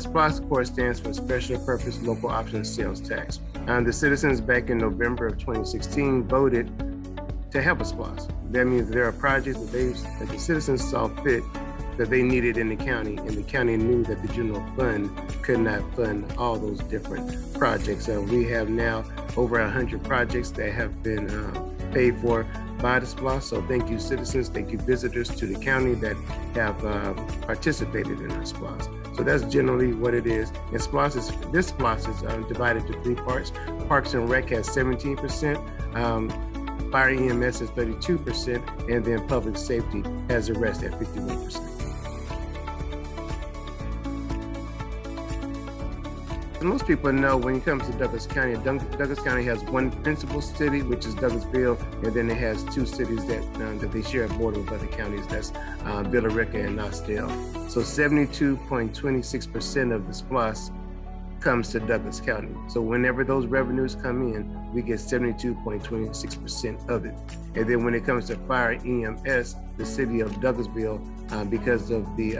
SPLOST, of course, stands for Special Purpose Local Option Sales Tax. The citizens back in November of 2016 voted to have a SPLOST. That means there are projects that the citizens saw fit that they needed in the county, and the county knew that the general fund could not fund all those different projects. We have now over 100 projects that have been paid for by the SPLOST. So thank you, citizens, thank you, visitors to the county that have participated in our SPLOST. So that's generally what it is. And this SPLOST is divided into three parts. Parks and Rec has 17%, Fire EMS is 32%, and then Public Safety has the rest at 51%. Most people know when it comes to Douglas County, Douglas County has one principal city, which is Douglasville, and then it has two cities that they share a border with other counties. That's Villa Rica and Austell. So 72.26% of the SPLOST comes to Douglas County. So whenever those revenues come in, we get 72.26% of it. And then when it comes to Fire EMS, the city of Douglasville, because of the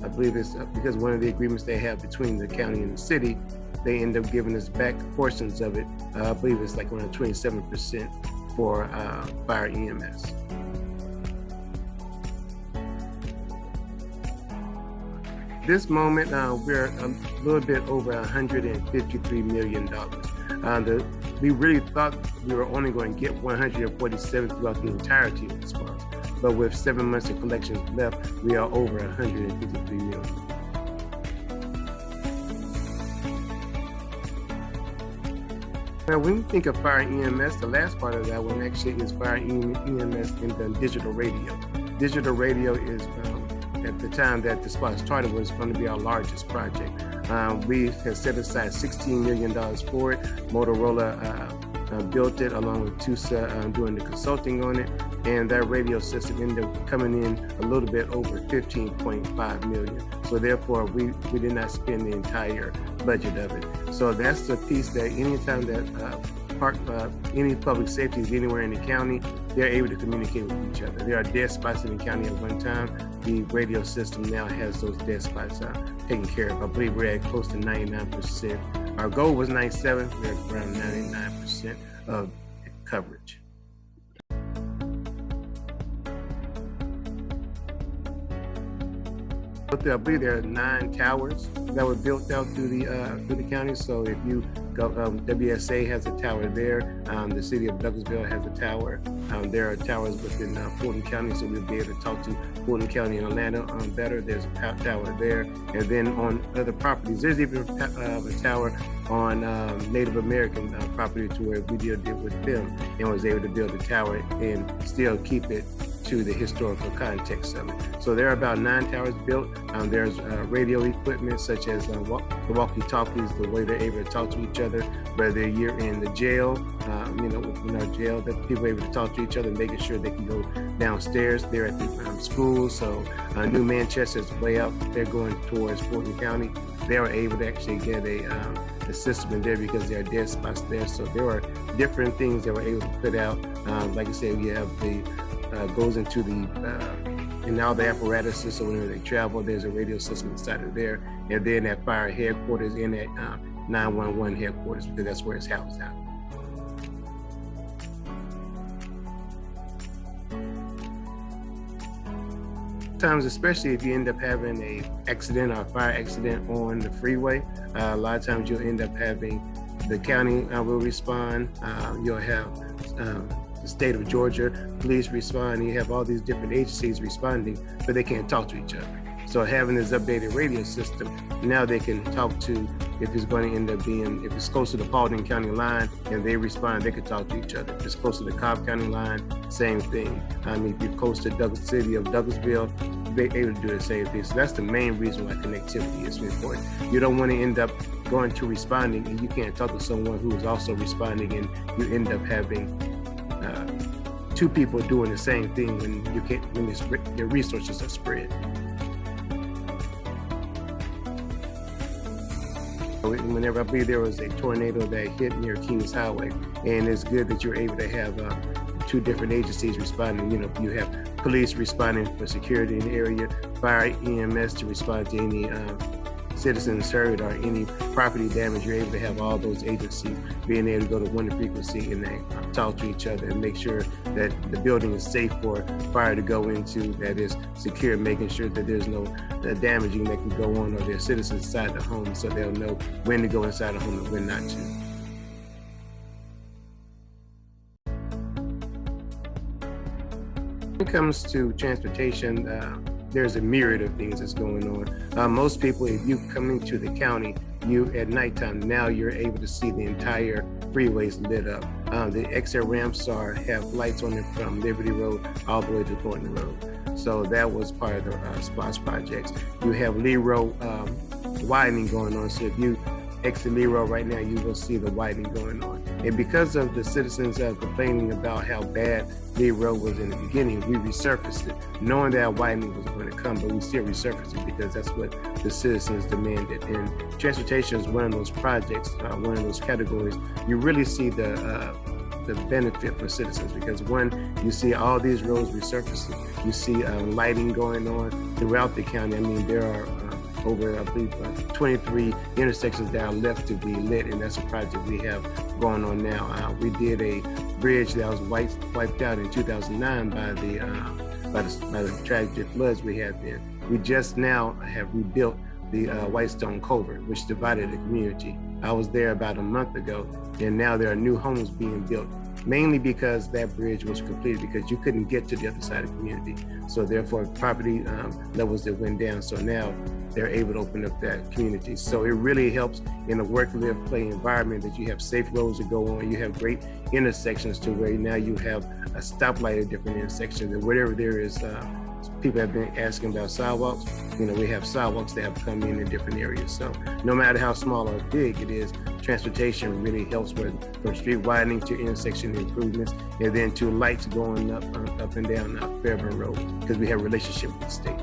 I believe it's because one of the agreements they have between the county and the city, they end up giving us back portions of it. I believe it's like around 27% for Fire EMS. This moment, we're a little bit over $153 million. We really thought we were only going to get 147 throughout the entirety of the SPLOST. But with 7 months of collections left, we are over 153 million. Now, when you think of Fire EMS, the last part of that one actually is Fire EMS in the digital radio. Digital radio is, at the time that the SPLOST started, was going to be our largest project. We have set aside $16 million for it. Motorola built it along with TUSA doing the consulting on it. And that radio system ended up coming in a little bit over 15.5 million. So therefore, we did not spend the entire budget of it. So that's the piece that anytime that any public safety is anywhere in the county, they're able to communicate with each other. There are dead spots in the county at one time. The radio system now has those dead spots taken care of. I believe we're at close to 99%. Our goal was 97, we're around 99% of coverage. I believe there are 9 towers that were built out through the county. So if you go, WSA has a tower there. The city of Douglasville has a tower. There are towers within Fulton County, so we'll be able to talk to Fulton County and Atlanta better. There's a tower there. And then on other properties, there's even a tower on Native American property to where we deal with them and was able to build a tower and still keep it to the historical context of it. So there are about 9 towers built. There's radio equipment such as the walkie-talkies, the way they're able to talk to each other, whether you're in the jail, in our jail, that people are able to talk to each other, making sure they can go downstairs. They're at the school, so New Manchester is way out. They're going towards Fulton County. They are able to actually get a system in there because there are dead spots there. So there are different things that we're able to put out. Like I said, we have the goes into the and now the apparatuses, so whenever they travel, there's a radio system inside of there, and then at fire headquarters and at 911 headquarters, because that's where it's housed at. Sometimes, especially if you end up having a accident or a fire accident on the freeway, a lot of times you'll end up having the county will respond. You'll have the state of Georgia police respond. You have all these different agencies responding, but they can't talk to each other. So having this updated radio system, now they can talk to, if it's going to end up being, if it's close to the Paulding County line and they respond, they can talk to each other. If it's close to the Cobb County line, same thing. If you're close to the city of Douglasville, they're able to do the same thing. So that's the main reason why connectivity is important. You don't want to end up going to responding and you can't talk to someone who is also responding, and you end up having 2 people doing the same thing when you can't, when your resources are spread. Whenever I believe there was a tornado that hit near Kings Highway, and it's good that you're able to have 2 different agencies responding. You have police responding for security in the area, fire EMS to respond to any citizens hurt or any property damage, you're able to have all those agencies being able to go to one frequency and they talk to each other and make sure that the building is safe for fire to go into, that is secure, making sure that there's no damaging that can go on, or there's citizens inside the home, so they'll know when to go inside the home and when not to. When it comes to transportation, there's a myriad of things that's going on. Most people, if you come into the county, you at nighttime, now you're able to see the entire freeways lit up. The exit ramps have lights on them from Liberty Road all the way to Thornton Road. So that was part of the SPLOST projects. You have Lee Road widening going on. So if you exit Lee Road right now, you will see the widening going on. And because of the citizens complaining about how bad Lee Road was in the beginning, we resurfaced it, knowing that widening was going to come, but we still resurfaced it because that's what the citizens demanded. And transportation is one of those projects, one of those categories. You really see the benefit for citizens, because one, you see all these roads resurfacing, you see lighting going on throughout the county. I mean, there are over, I believe, 23 intersections that are left to be lit, and that's a project we have going on now. We did a bridge that was wiped out in 2009 by the tragic floods we had then. We just now have rebuilt the Whitestone Culvert, which divided the community. I was there about a month ago, and now there are new homes being built, mainly because that bridge was completed because you couldn't get to the other side of the community. So therefore, property levels that went down. So now they're able to open up that community. So it really helps in a work, live, play environment that you have safe roads to go on. You have great intersections to where now you have a stoplight at different intersections, and whatever there is, people have been asking about sidewalks. You know, we have sidewalks that have come in different areas. So no matter how small or big it is, transportation really helps with from street widening to intersection improvements, and then to lights going up and down Fairburn Road, because we have a relationship with the state.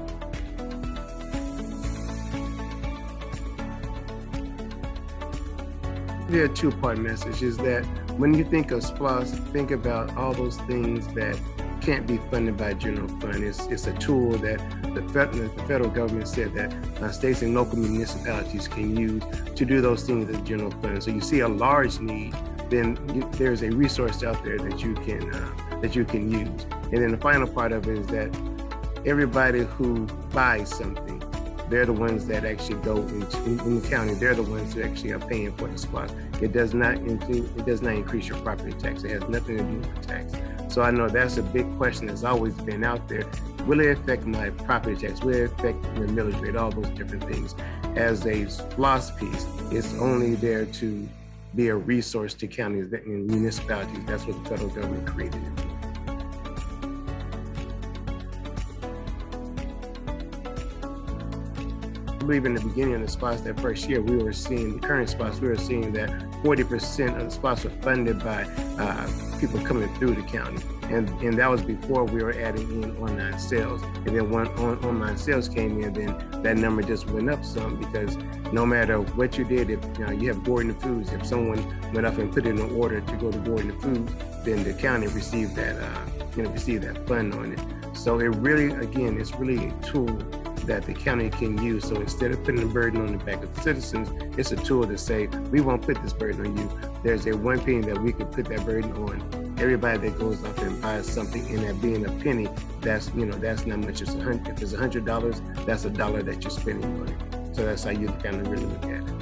There are two-part messages that when you think of SPLOST, think about all those things that can't be funded by general fund. It's a tool that the federal government said that states and local municipalities can use to do those things as general fund. So you see a large need, then there's a resource out there that you can use. And then the final part of it is that everybody who buys something, they're the ones that actually go in the county. They're the ones who actually are paying for the SPLOST. It does not increase your property tax. It has nothing to do with the tax. So I know that's a big question that's always been out there. Will it affect my property tax? Will it affect the millage rate? All those different things. As a SPLOST piece, it's only there to be a resource to counties and municipalities. That's what the federal government created it. I believe in the beginning of the SPLOST, that first year, we were seeing, the current SPLOST, we were seeing that 40% of the SPLOST were funded by people coming through the county. And that was before we were adding in online sales. And then when online sales came in, then that number just went up some, because no matter what you did, if you have Gordon Foods, if someone went up and put in an order to go to Gordon Foods, then the county received that, received that fund on it. So it really, again, it's really a tool that the county can use. So instead of putting the burden on the back of the citizens, it's a tool to say, we won't put this burden on you. There's a one penny that we could put that burden on everybody that goes up and buys something, and that being a penny, that's not much. If it's $100, that's $1 that you're spending on it. So that's how you kind of really look at it.